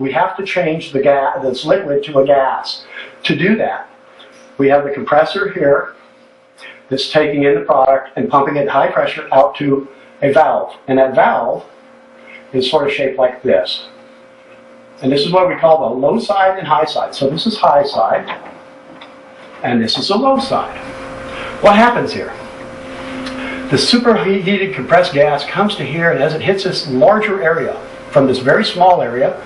we have to change the gas, this liquid, to a gas. To do that, we have the compressor here that's taking in the product and pumping it at high pressure out to a valve. And that valve is sort of shaped like this. And this is what we call the low side and high side. So this is high side, and this is the low side. What happens here? The superheated compressed gas comes to here, and as it hits this larger area, from this very small area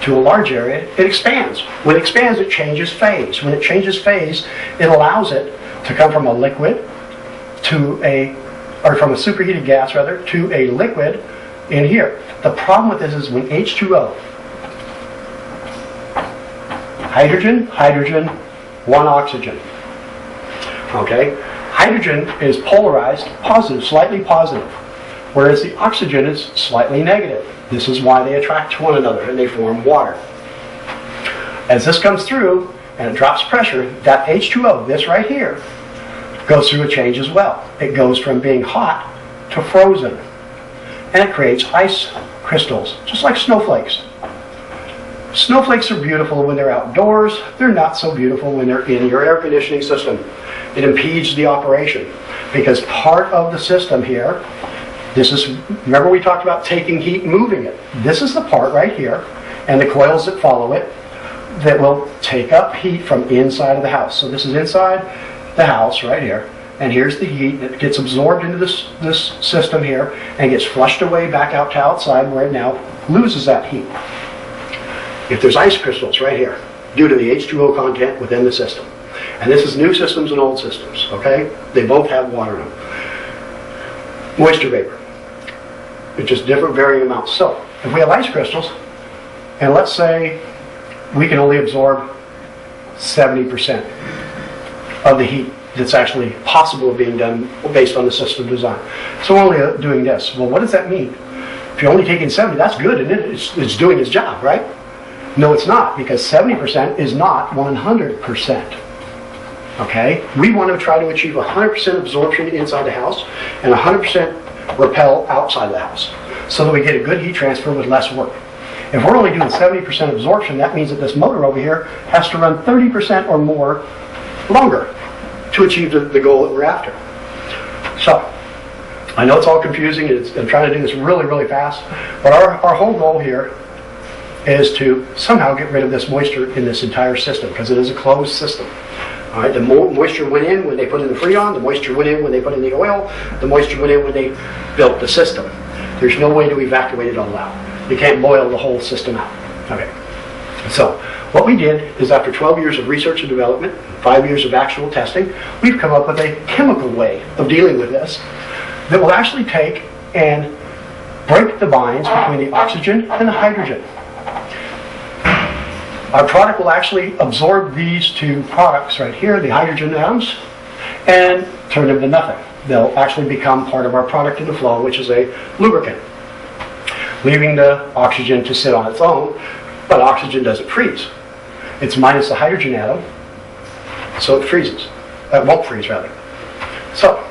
to a large area, it expands. When it expands, it changes phase. When it changes phase, it allows it to come from a liquid to or from a superheated gas rather, to a liquid in here. The problem with this is when H2O, hydrogen, hydrogen, one oxygen. Okay? Hydrogen is polarized positive, slightly positive, whereas the oxygen is slightly negative. This is why they attract to one another and they form water. As this comes through and it drops pressure, that H2O, this right here, goes through a change as well. It goes from being hot to frozen. And it creates ice crystals, just like snowflakes. Snowflakes are beautiful when they're outdoors. They're not so beautiful when they're in your air conditioning system. It impedes the operation because part of the system here, remember we talked about taking heat and moving it. This is the part right here, and the coils that follow it, that will take up heat from inside of the house. So this is inside the house right here, and here's the heat that gets absorbed into this system here and gets flushed away back out to outside where it now loses that heat. If there's ice crystals right here, due to the H2O content within the system. And this is new systems and old systems, okay? They both have water in them. Moisture vapor. It's just different varying amounts. So, if we have ice crystals, and let's say we can only absorb 70% of the heat that's actually possible of being done based on the system design. So we're only doing this. Well, what does that mean? If you're only taking 70, that's good, and it's doing its job, right? No, it's not, because 70% is not 100%. Okay? We want to try to achieve 100% absorption inside the house and 100% repel outside the house so that we get a good heat transfer with less work. If we're only doing 70% absorption, that means that this motor over here has to run 30% or more longer to achieve the goal that we're after. So, I know it's all confusing, and I'm trying to do this really, really fast, but our whole goal here is to somehow get rid of this moisture in this entire system, because it is a closed system. All right, the moisture went in when they put in the Freon, the moisture went in when they put in the oil, the moisture went in when they built the system. There's no way to evacuate it all out. You can't boil the whole system out. Okay. So, what we did is after 12 years of research and development, 5 years of actual testing, we've come up with a chemical way of dealing with this that will actually take and break the bonds between the oxygen and the hydrogen. Our product will actually absorb these two products right here, the hydrogen atoms, and turn them to nothing. They'll actually become part of our product in the flow, which is a lubricant, leaving the oxygen to sit on its own, but oxygen doesn't freeze. It's minus the hydrogen atom, so it freezes. It won't freeze, rather. So,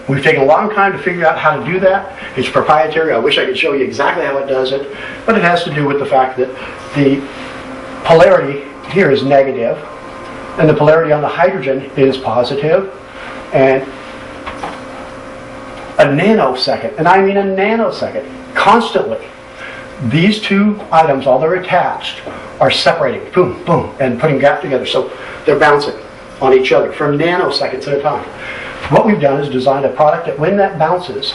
we've taken a long time to figure out how to do that. It's proprietary. I wish I could show you exactly how it does it, but it has to do with the fact that the polarity here is negative, and the polarity on the hydrogen is positive, and a nanosecond, and I mean a nanosecond, constantly, these two items, while they're attached, are separating, boom, boom, and putting gap together, so they're bouncing on each other for nanoseconds at a time. What we've done is designed a product that when that bounces,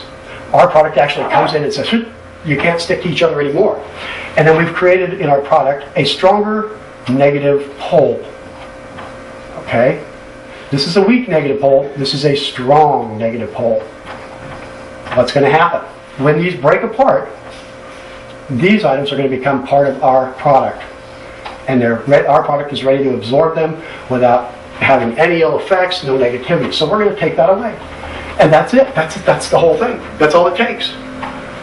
our product actually comes in and says, you can't stick to each other anymore. And then we've created in our product a stronger negative pole. Okay? This is a weak negative pole. This is a strong negative pole. What's going to happen? When these break apart, these items are going to become part of our product. And our product is ready to absorb them without having any ill effects, no negativity. So we're going to take that away. And that's it. That's the whole thing. That's all it takes.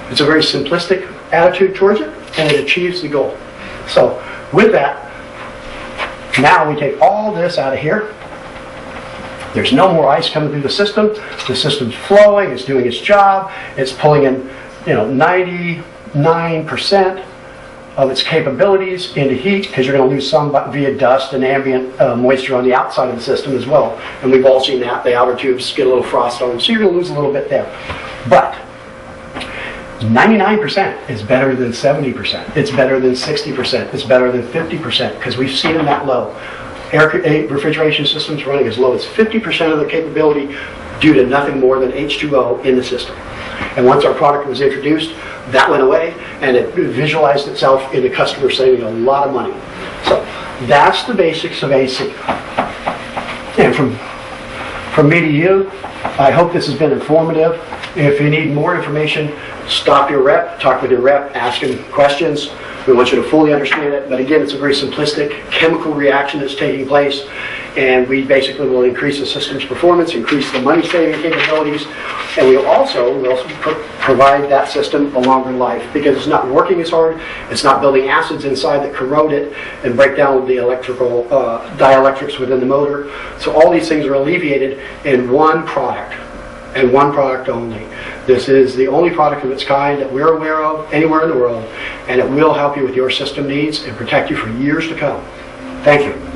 It's a very simplistic attitude towards it, and it achieves the goal. So with that, now we take all this out of here. There's no more ice coming through the system. The system's flowing. It's doing its job. It's pulling in, 99% of its capabilities into heat, because you're going to lose some via dust and ambient moisture on the outside of the system as well. And we've all seen that. The outer tubes get a little frost on them, so you're going to lose a little bit there. But 99% is better than 70%. It's better than 60%. It's better than 50%, because we've seen them that low. Refrigeration systems running as low as 50% of the capability due to nothing more than H2O in the system. And once our product was introduced, that went away, and it visualized itself in the customer saving a lot of money. So that's the basics of AC. And from me to you, I hope this has been informative. If you need more information, stop your rep, talk with your rep, ask him questions. We want you to fully understand it, but again, it's a very simplistic chemical reaction that's taking place, and we basically will increase the system's performance, increase the money-saving capabilities, and we will also provide that system a longer life, because it's not working as hard, it's not building acids inside that corrode it and break down the electrical dielectrics within the motor. So all these things are alleviated in one product, and one product only. This is the only product of its kind that we're aware of anywhere in the world, and it will help you with your system needs and protect you for years to come. Thank you.